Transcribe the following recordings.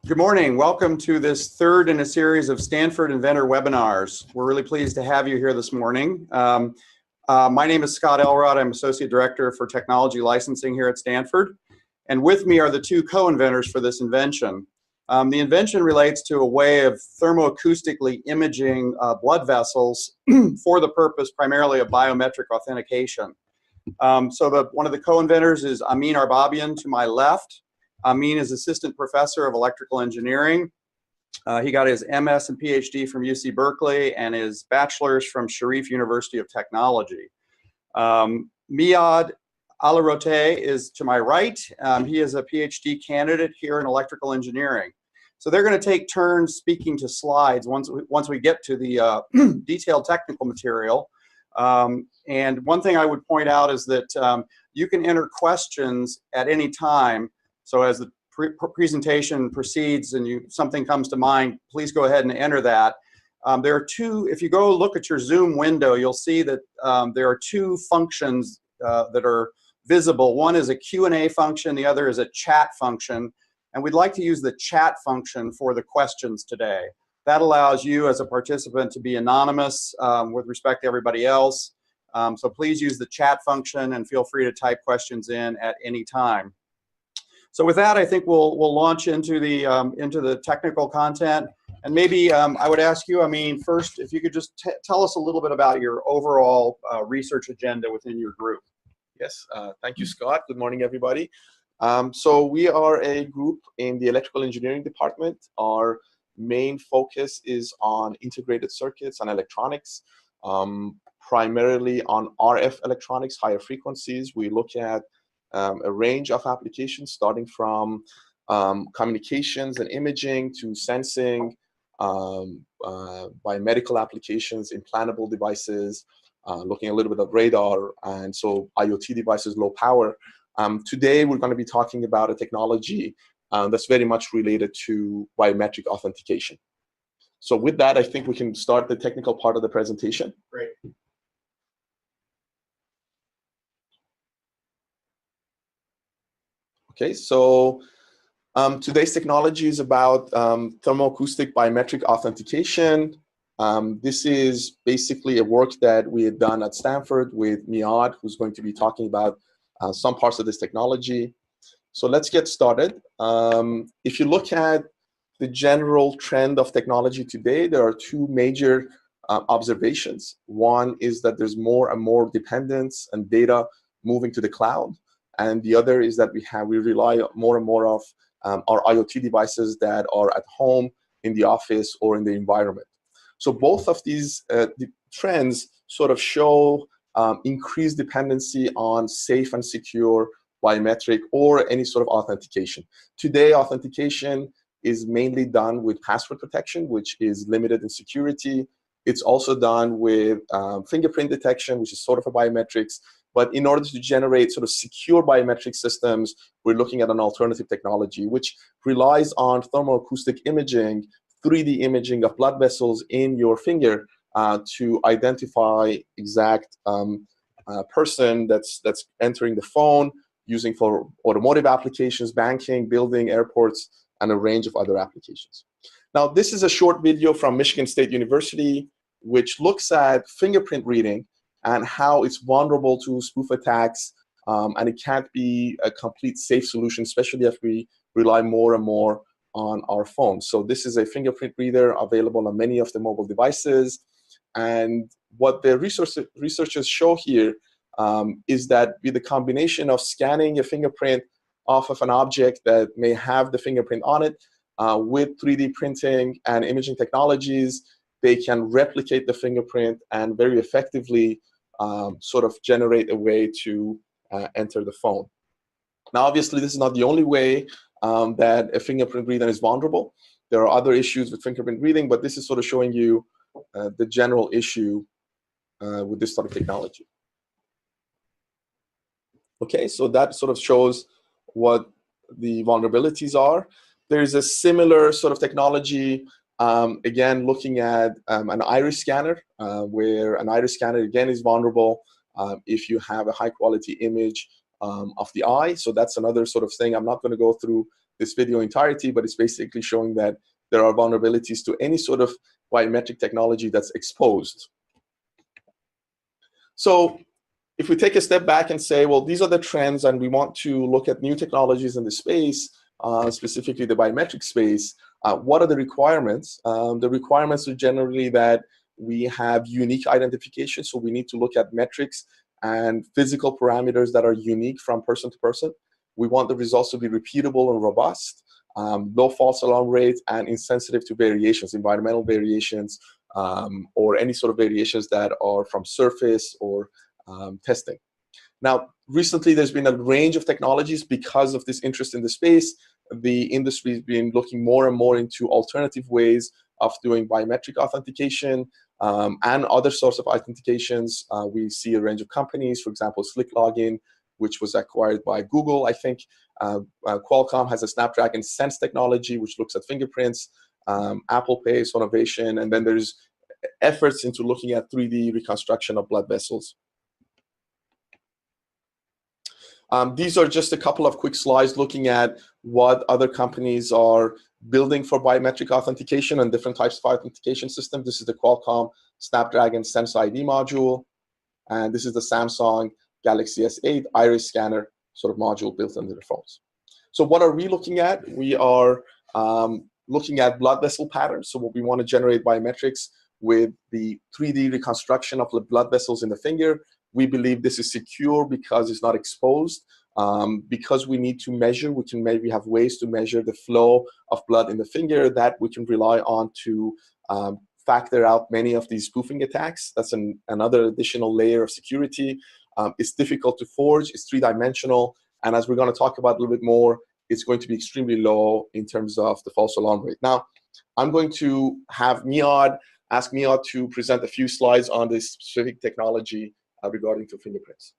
Good morning. Welcome to this third in a series of Stanford Inventor webinars. We're really pleased to have you here this morning. My name is Scott Elrod. I'm Associate Director for Technology Licensing here at Stanford. And with me are the two co-inventors for this invention. The invention relates to a way of thermoacoustically imaging blood vessels for the purpose primarily of biometric authentication. One of the co-inventors is Amin Arbabian to my left. Amin is Assistant Professor of Electrical Engineering. He got his MS and PhD from UC Berkeley and his bachelor's from Sharif University of Technology. Miad Alarote is to my right. He is a PhD candidate here in electrical engineering. So they're going to take turns speaking to slides once we get to the detailed technical material. And one thing I would point out is that you can enter questions at any time. So as the presentation proceeds and something comes to mind, please go ahead and enter that. There are two, if you go look at your Zoom window, you'll see that there are two functions that are visible. One is a Q&A function, the other is a chat function. And we'd like to use the chat function for the questions today. That allows you as a participant to be anonymous with respect to everybody else. So please use the chat function and feel free to type questions in at any time. So with that, I think we'll launch into the technical content. And maybe I would ask you, Amin, first, if you could just tell us a little bit about your overall research agenda within your group. Yes, thank you, Scott. Good morning, everybody. So we are a group in the electrical engineering department. Our main focus is on integrated circuits and electronics, primarily on RF electronics, higher frequencies. We look at a range of applications starting from communications and imaging to sensing, biomedical applications, implantable devices, looking a little bit at radar, and so IoT devices, low power. Today, we're going to be talking about a technology that's very much related to biometric authentication. So with that, I think we can start the technical part of the presentation. Great. Okay, so today's technology is about thermoacoustic biometric authentication. This is basically a work that we had done at Stanford with Miad, who's going to be talking about some parts of this technology. So let's get started. If you look at the general trend of technology today, there are two major observations. One is that there's more and more dependence and data moving to the cloud. And the other is that we rely more and more of our IoT devices that are at home, in the office, or in the environment. So both of these trends sort of show increased dependency on safe and secure biometric or any sort of authentication. Today, authentication is mainly done with password protection, which is limited in security. It's also done with fingerprint detection, which is sort of a biometrics. But in order to generate sort of secure biometric systems, we're looking at an alternative technology, which relies on thermoacoustic imaging, 3D imaging of blood vessels in your finger to identify exact person that's entering the phone, using for automotive applications, banking, building, airports, and a range of other applications. Now, this is a short video from Michigan State University, which looks at fingerprint reading and how it's vulnerable to spoof attacks, and it can't be a complete safe solution, especially if we rely more and more on our phones. So this is a fingerprint reader available on many of the mobile devices. And what the researchers show here is that with the combination of scanning a fingerprint off of an object that may have the fingerprint on it, with 3D printing and imaging technologies, they can replicate the fingerprint and very effectively sort of generate a way to enter the phone. Now, obviously, this is not the only way that a fingerprint reader is vulnerable. There are other issues with fingerprint reading, but this is sort of showing you the general issue with this sort of technology. Okay, so that sort of shows what the vulnerabilities are. There's a similar sort of technology, again, looking at an iris scanner, where an iris scanner, again, is vulnerable if you have a high-quality image of the eye. So that's another sort of thing. I'm not going to go through this video entirety, but it's basically showing that there are vulnerabilities to any sort of biometric technology that's exposed. So if we take a step back and say, well, these are the trends, and we want to look at new technologies in the space, specifically the biometric space, what are the requirements? The requirements are generally that we have unique identification, so we need to look at metrics and physical parameters that are unique from person to person. We want the results to be repeatable and robust, low false alarm rate, and insensitive to variations, environmental variations, or any sort of variations that are from surface or testing. Now, recently there's been a range of technologies because of this interest in the space. The industry has been looking more and more into alternative ways of doing biometric authentication and other sorts of authentications. We see a range of companies, for example, Slick Login, which was acquired by Google, I think. Qualcomm has a Snapdragon Sense technology, which looks at fingerprints. Apple Pay, Sonovation, and then there's efforts into looking at 3D reconstruction of blood vessels. These are just a couple of quick slides looking at what other companies are building for biometric authentication and different types of authentication systems. This is the Qualcomm Snapdragon Sense ID module, and this is the Samsung Galaxy S8 iris scanner sort of module built into the phones. So what are we looking at? We are looking at blood vessel patterns. So what we want to generate biometrics with the 3D reconstruction of the blood vessels in the finger. We believe this is secure because it's not exposed. Because we need to measure, we can maybe have ways to measure the flow of blood in the finger that we can rely on to factor out many of these spoofing attacks. That's another additional layer of security. It's difficult to forge, it's three-dimensional, and as we're going to talk about a little bit more, it's going to be extremely low in terms of the false alarm rate. Now, I'm going to have ask Niad to present a few slides on this specific technology regarding to fingerprints.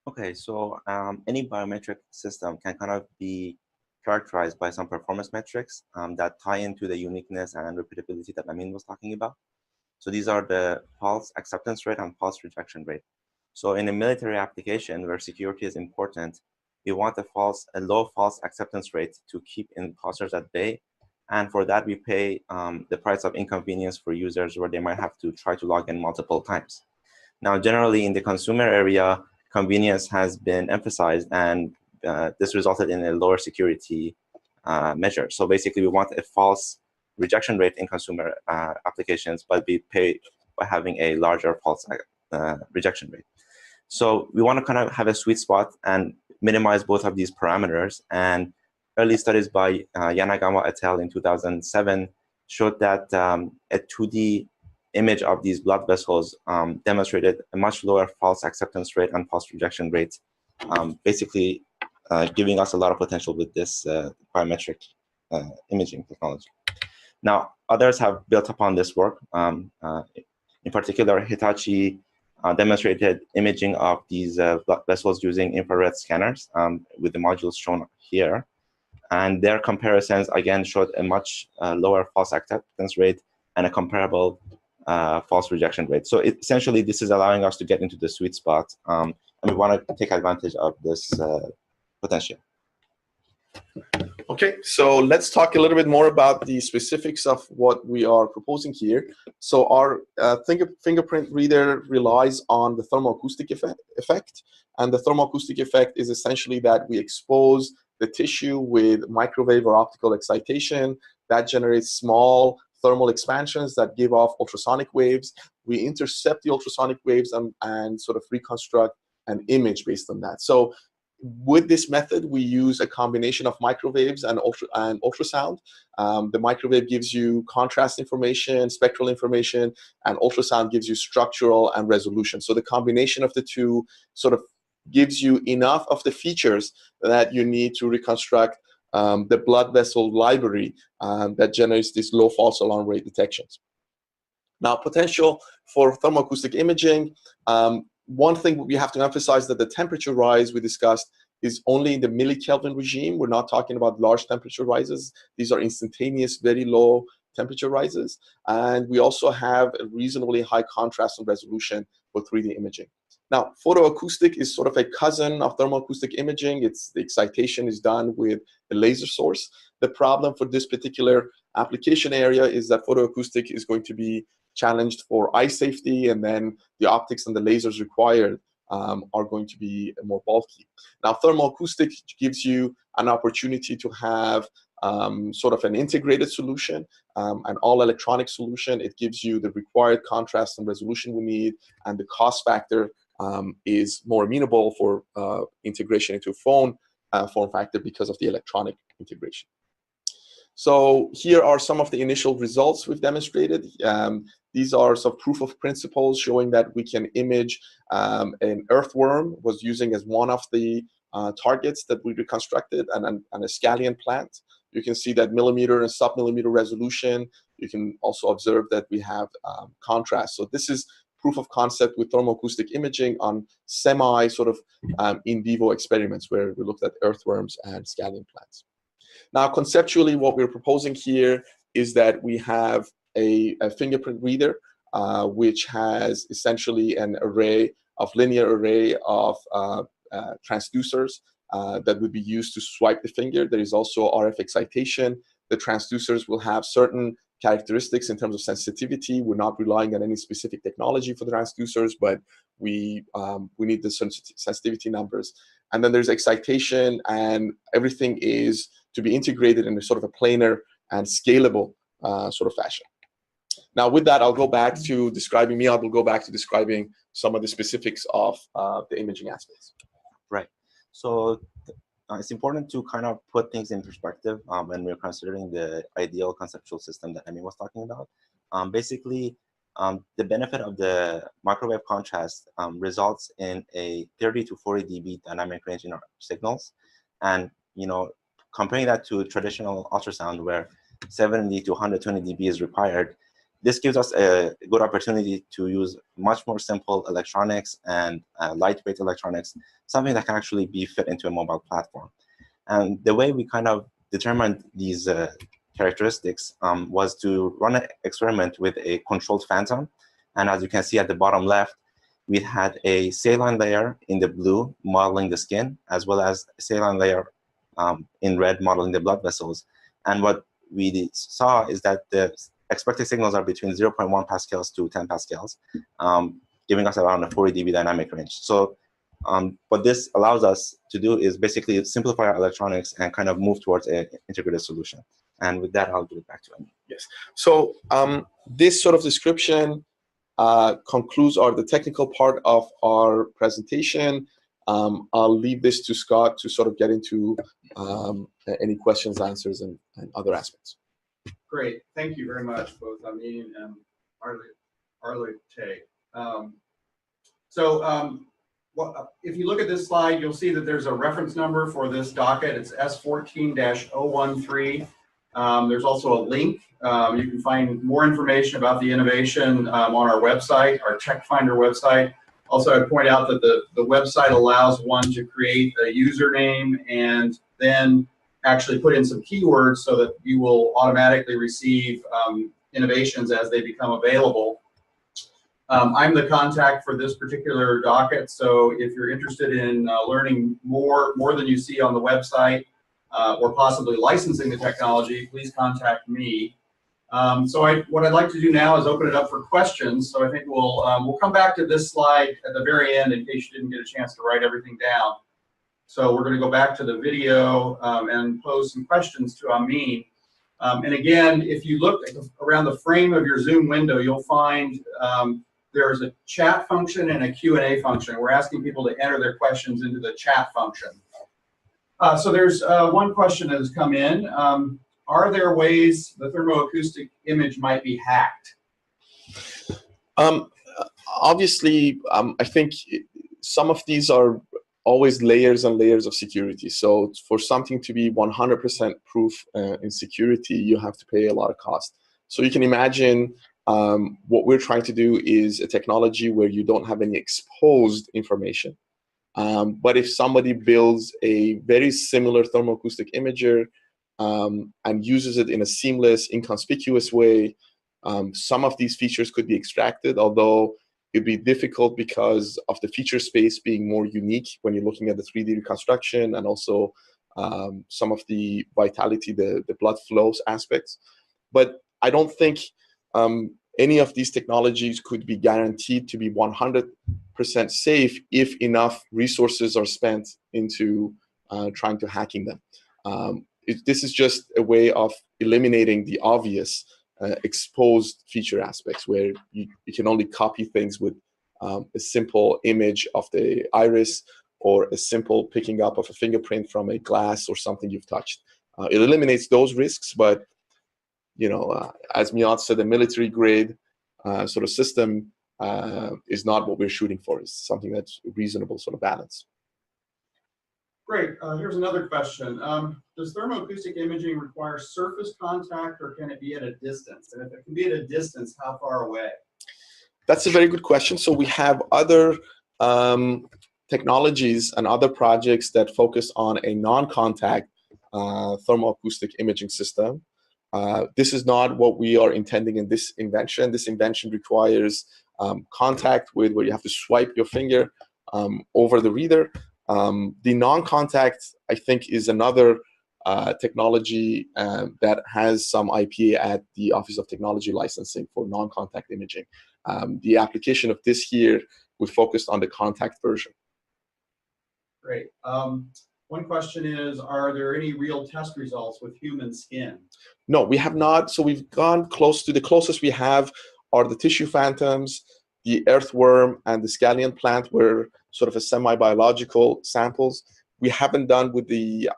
Okay, so any biometric system can kind of be characterized by some performance metrics that tie into the uniqueness and repeatability that Amin was talking about. So these are the false acceptance rate and false rejection rate. So in a military application where security is important, we want a low false acceptance rate to keep imposters at bay. And for that, we pay the price of inconvenience for users where they might have to try to log in multiple times. Now, generally in the consumer area, convenience has been emphasized, and this resulted in a lower security measure. So basically, we want a false rejection rate in consumer applications, but we pay by having a larger false rejection rate. So we want to kind of have a sweet spot and minimize both of these parameters. And early studies by Yanagama et al. In 2007 showed that a 2D image of these blood vessels demonstrated a much lower false acceptance rate and false rejection rate, basically giving us a lot of potential with this biometric imaging technology. Now, others have built upon this work. In particular, Hitachi demonstrated imaging of these blood vessels using infrared scanners with the modules shown here. And their comparisons, again, showed a much lower false acceptance rate and a comparable false rejection rate. So essentially, this is allowing us to get into the sweet spot, and we want to take advantage of this potential. Okay, so let's talk a little bit more about the specifics of what we are proposing here. So our fingerprint reader relies on the thermoacoustic effect, and the thermoacoustic effect is essentially that we expose the tissue with microwave or optical excitation that generates small thermal expansions that give off ultrasonic waves. We intercept the ultrasonic waves and sort of reconstruct an image based on that. So with this method, we use a combination of microwaves and ultrasound. The microwave gives you contrast information, spectral information, and ultrasound gives you structural and resolution. So the combination of the two sort of gives you enough of the features that you need to reconstruct the blood vessel library that generates these low false alarm rate detections. Now, potential for thermoacoustic imaging. One thing we have to emphasize that the temperature rise we discussed is only in the millikelvin regime. We're not talking about large temperature rises. These are instantaneous, very low temperature rises. And we also have a reasonably high contrast and resolution for 3D imaging. Now, photoacoustic is sort of a cousin of thermoacoustic imaging. The excitation is done with a laser source. The problem for this particular application area is that photoacoustic is going to be challenged for eye safety, and then the optics and the lasers required are going to be more bulky. Now, thermoacoustic gives you an opportunity to have sort of an integrated solution, an all-electronic solution. It gives you the required contrast and resolution we need, and the cost factor is more amenable for integration into phone form factor because of the electronic integration. So here are some of the initial results we've demonstrated. These are some proof of principles showing that we can image an earthworm was using as one of the targets that we reconstructed, and a scallion plant. You can see that millimeter and sub-millimeter resolution. You can also observe that we have contrast. So this is proof of concept with thermoacoustic imaging on semi sort of in vivo experiments where we looked at earthworms and scallion plants. Now, conceptually, what we're proposing here is that we have a fingerprint reader, which has essentially an linear array of transducers that would be used to swipe the finger. There is also RF excitation. The transducers will have certain characteristics in terms of sensitivity. We're not relying on any specific technology for the transducers, but we need the sensitivity numbers. And then there's excitation, and everything is to be integrated in a sort of a planar and scalable sort of fashion. Now, with that, I'll go back to describing Miyad will go back to describing some of the specifics of the imaging aspects. Right. So it's important to kind of put things in perspective when we're considering the ideal conceptual system that Emmy was talking about. Basically, the benefit of the microwave contrast results in a 30 to 40 dB dynamic range in our signals. And, comparing that to traditional ultrasound where 70 to 120 dB is required, this gives us a good opportunity to use much more simple electronics and lightweight electronics, something that can actually be fit into a mobile platform. And the way we kind of determined these characteristics was to run an experiment with a controlled phantom. And as you can see at the bottom left, we had a saline layer in the blue modeling the skin, as well as a saline layer in red modeling the blood vessels. And what we saw is that the expected signals are between 0.1 pascals to 10 pascals, giving us around a 40 dB dynamic range. So what this allows us to do is basically simplify our electronics and kind of move towards an integrated solution. And with that, I'll give it back to Emmy. Yes. So this sort of description concludes the technical part of our presentation. I'll leave this to Scott to sort of get into any questions, answers, and other aspects. Great. Thank you very much, both Amin and Arlete. If you look at this slide, you'll see that there's a reference number for this docket. It's S14-013. There's also a link. You can find more information about the innovation on our website, our Tech Finder website. Also, I'd point out that the website allows one to create a username and then actually put in some keywords so that you will automatically receive innovations as they become available. I'm the contact for this particular docket, so if you're interested in learning more than you see on the website or possibly licensing the technology, please contact me. What I'd like to do now is open it up for questions. So I think we'll come back to this slide at the very end in case you didn't get a chance to write everything down. So we're going to go back to the video and pose some questions to Amin. And again, if you look around the frame of your Zoom window, you'll find there's a chat function and a Q&A function. We're asking people to enter their questions into the chat function. So there's one question that has come in. Are there ways the thermoacoustic image might be hacked? Obviously, I think some of these are always layers and layers of security. So for something to be 100% proof in security, you have to pay a lot of cost. So you can imagine what we're trying to do is a technology where you don't have any exposed information. But if somebody builds a very similar thermoacoustic imager and uses it in a seamless, inconspicuous way, some of these features could be extracted, although it'd be difficult because of the feature space being more unique when you're looking at the 3D reconstruction, and also some of the vitality, the blood flows aspects. But I don't think any of these technologies could be guaranteed to be 100% safe if enough resources are spent into trying to hacking them. This is just a way of eliminating the obvious exposed feature aspects, where you can only copy things with a simple image of the iris, or a simple picking up of a fingerprint from a glass or something you've touched. It eliminates those risks, but as Miad said, a military grade sort of system is not what we're shooting for. It's something that's reasonable sort of balance. Great. Here's another question. Does thermoacoustic imaging require surface contact, or can it be at a distance? And if it can be at a distance, how far away? That's a very good question. So we have other technologies and other projects that focus on a non-contact thermoacoustic imaging system. This is not what we are intending in this invention. This invention requires contact with, where you have to swipe your finger over the reader. The non-contact, I think, is another technology that has some IP at the Office of Technology Licensing for non-contact imaging. The application of this here, we focused on the contact version. Great. One question is, are there any real test results with human skin? No, we have not. So we've gone close to, the closest we have are the tissue phantoms, the earthworm, and the scallion plant, were sort of a semi-biological samples. We haven't done with the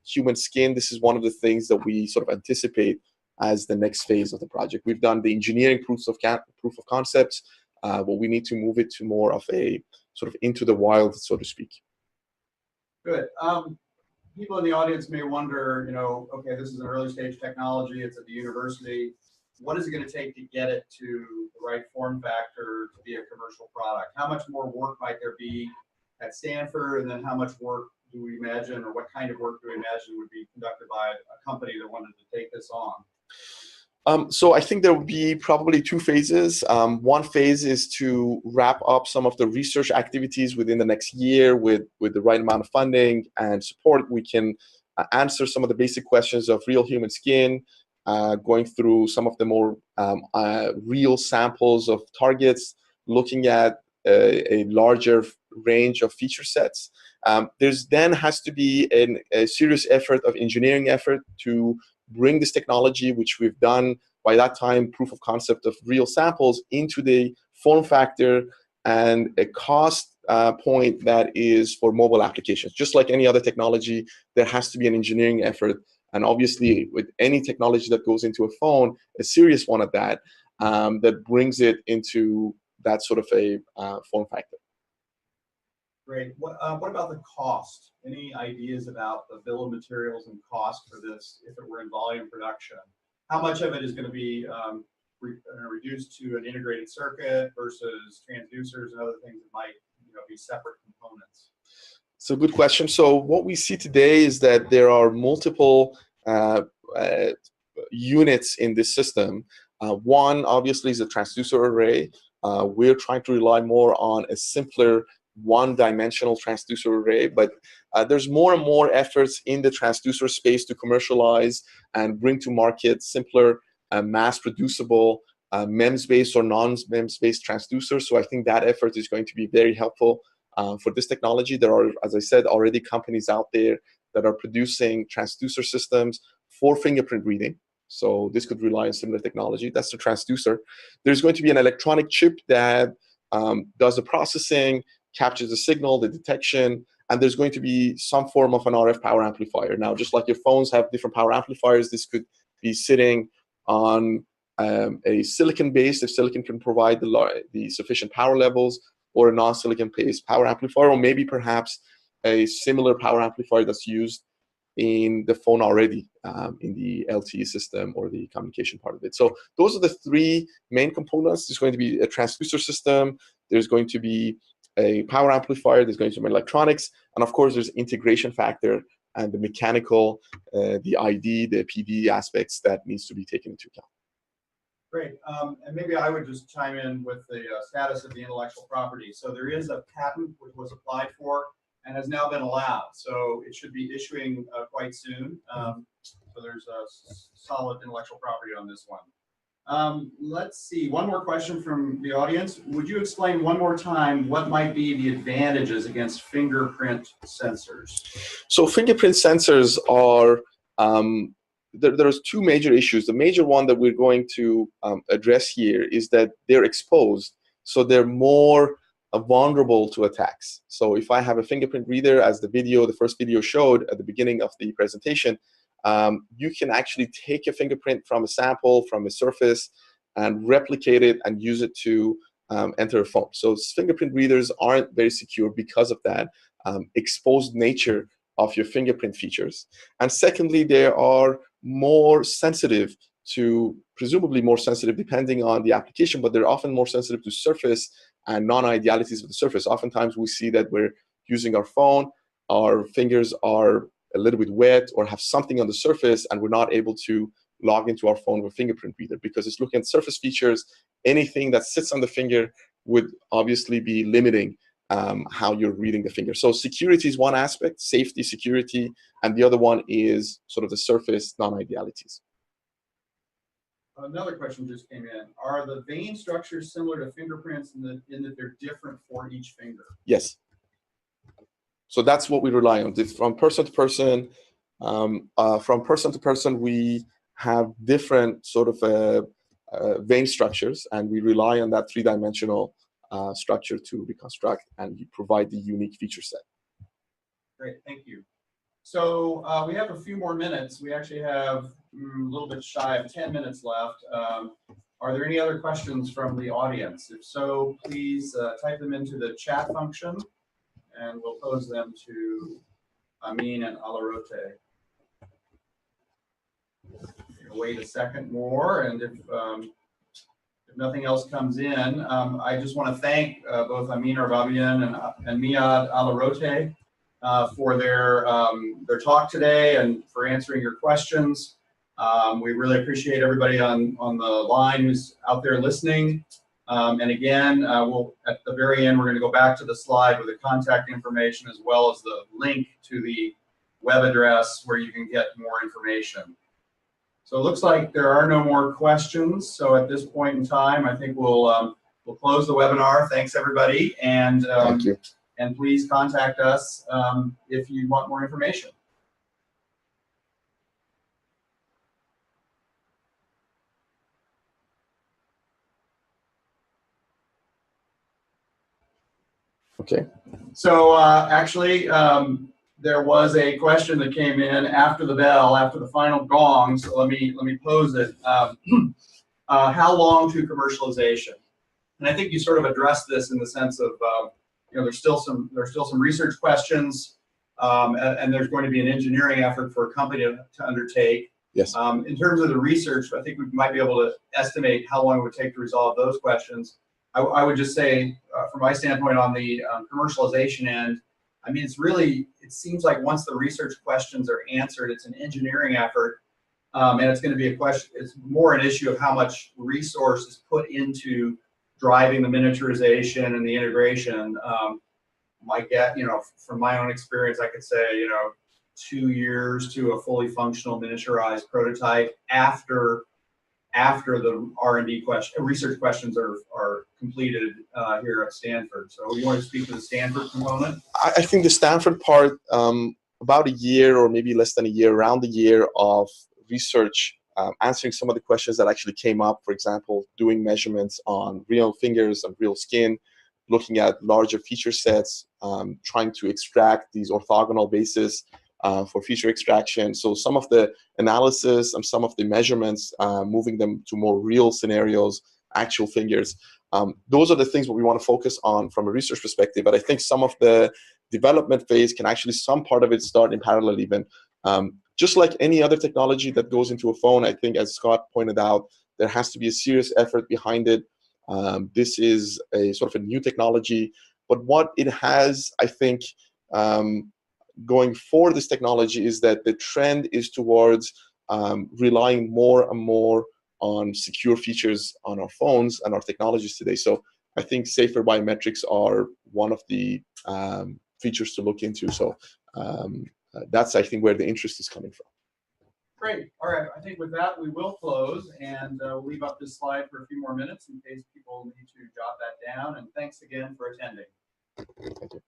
human skin. This is one of the things that we sort of anticipate as the next phase of the project. We've done the engineering proof of concepts, but we need to move it to more of a sort of into the wild, so to speak. Good. People in the audience may wonder, okay, this is an early stage technology. It's at the university. What is it going to take to get it to the right form factor to be a commercial product? How much more work might there be at Stanford? And then how much work do we imagine, or what kind of work do we imagine would be conducted by a company that wanted to take this on? So I think there will be probably two phases. One phase is to wrap up some of the research activities within the next year with the right amount of funding and support. We can answer some of the basic questions of real human skin, going through some of the more real samples of targets, looking at a larger range of feature sets. There's then has to be a serious effort of engineering effort to bring this technology, which we've done by that time, proof of concept of real samples, into the form factor and a cost point that is for mobile applications. Just like any other technology, there has to be an engineering effort. And obviously, with any technology that goes into a phone, a serious one at that, that brings it into that sort of a form factor. Great. What about the cost? Any ideas about the bill of materials and cost for this if it were in volume production? How much of it is going to be reduced to an integrated circuit versus transducers and other things that might be separate components? So good question. So what we see today is that there are multiple units in this system. One, obviously, is a transducer array. We're trying to rely more on a simpler one-dimensional transducer array, but there's more and more efforts in the transducer space to commercialize and bring to market simpler, mass-producible MEMS-based or non-MEMS-based transducers. So I think that effort is going to be very helpful for this technology. There are, as I said, already companies out there that are producing transducer systems for fingerprint reading. So this could rely on similar technology. That's the transducer. There's going to be an electronic chip that does the processing, captures the signal, the detection, and there's going to be some form of an RF power amplifier. Now, just like your phones have different power amplifiers, this could be sitting on a silicon base, if silicon can provide the sufficient power levels, or a non-silicon based power amplifier, or maybe perhaps a similar power amplifier that's used in the phone already, in the LTE system or the communication part of it. So those are the three main components. There's going to be a transducer system, there's going to be a power amplifier, there's going to be electronics, and of course there's integration factor and the mechanical, the ID, the PD aspects that needs to be taken into account. Great. And maybe I would just chime in with the status of the intellectual property. So there is a patent which was applied for and has now been allowed. So it should be issuing quite soon. So there's a solid intellectual property on this one. Let's see, one more question from the audience. Would you explain one more time what might be the advantages against fingerprint sensors? So fingerprint sensors are, there's two major issues. The major one that we're going to address here is that they're exposed, so they're more vulnerable to attacks. So if I have a fingerprint reader, as the first video showed at the beginning of the presentation, you can actually take a fingerprint from a sample, from a surface, and replicate it and use it to enter a phone. So fingerprint readers aren't very secure because of that exposed nature of your fingerprint features. And secondly, they are more sensitive to, presumably more sensitive depending on the application, but they're often more sensitive to surface and non-idealities of the surface. Oftentimes we see that we're using our phone, our fingers are a little bit wet or have something on the surface, and we're not able to log into our phone with a fingerprint reader because it's looking at surface features. Anything that sits on the finger would obviously be limiting how you're reading the finger. So security is one aspect, safety, security, and the other one is sort of the surface non-idealities. Another question just came in. Are the vein structures similar to fingerprints in that they're different for each finger? Yes. So that's what we rely on. From person to person, we have different sort of vein structures, and we rely on that three-dimensional structure to reconstruct and provide the unique feature set. Great, thank you. So we have a few more minutes. We actually have a little bit shy of 10 minutes left. Are there any other questions from the audience? If so, please type them into the chat function, and we'll pose them to Amin and Alarote. Wait a second more, and if nothing else comes in, I just want to thank both Amin Arbabian and Miad Alarote for their talk today and for answering your questions. We really appreciate everybody on the line who's out there listening. And again, at the very end, we're going to go back to the slide with the contact information as well as the link to the web address where you can get more information. So it looks like there are no more questions. So at this point in time, I think we'll close the webinar. Thanks, everybody. And thank you. And please contact us if you want more information. Okay. So actually, there was a question that came in after the bell, after the final gong. So let me pose it. How long to commercialization? And I think you sort of addressed this in the sense of there's still some research questions, and there's going to be an engineering effort for a company to undertake. Yes. In terms of the research, I think we might be able to estimate how long it would take to resolve those questions. I would just say, from my standpoint on the commercialization end, I mean, it seems like once the research questions are answered, it's an engineering effort, and it's going to be a question, it's more an issue of how much resource is put into driving the miniaturization and the integration. From my own experience, I could say, 2 years to a fully functional miniaturized prototype after the R&D research questions are completed here at Stanford. So you want to speak to the Stanford component? I think the Stanford part, about a year or maybe less than a year, around the year of research, answering some of the questions that actually came up, for example, doing measurements on real fingers and real skin, looking at larger feature sets, trying to extract these orthogonal bases for feature extraction. So some of the analysis and some of the measurements, moving them to more real scenarios, actual fingers. Those are the things that we want to focus on from a research perspective. But I think some of the development phase can actually, some part of it start in parallel even. Just like any other technology that goes into a phone, I think, as Scott pointed out, there has to be a serious effort behind it. This is a sort of a new technology, but what it has, I think, going for this technology is that the trend is towards relying more and more on secure features on our phones and our technologies today. So I think safer biometrics are one of the features to look into. So that's, I think, where the interest is coming from. Great. All right. I think with that, we will close, and we'll leave up this slide for a few more minutes in case people need to jot that down. And thanks again for attending. Thank you.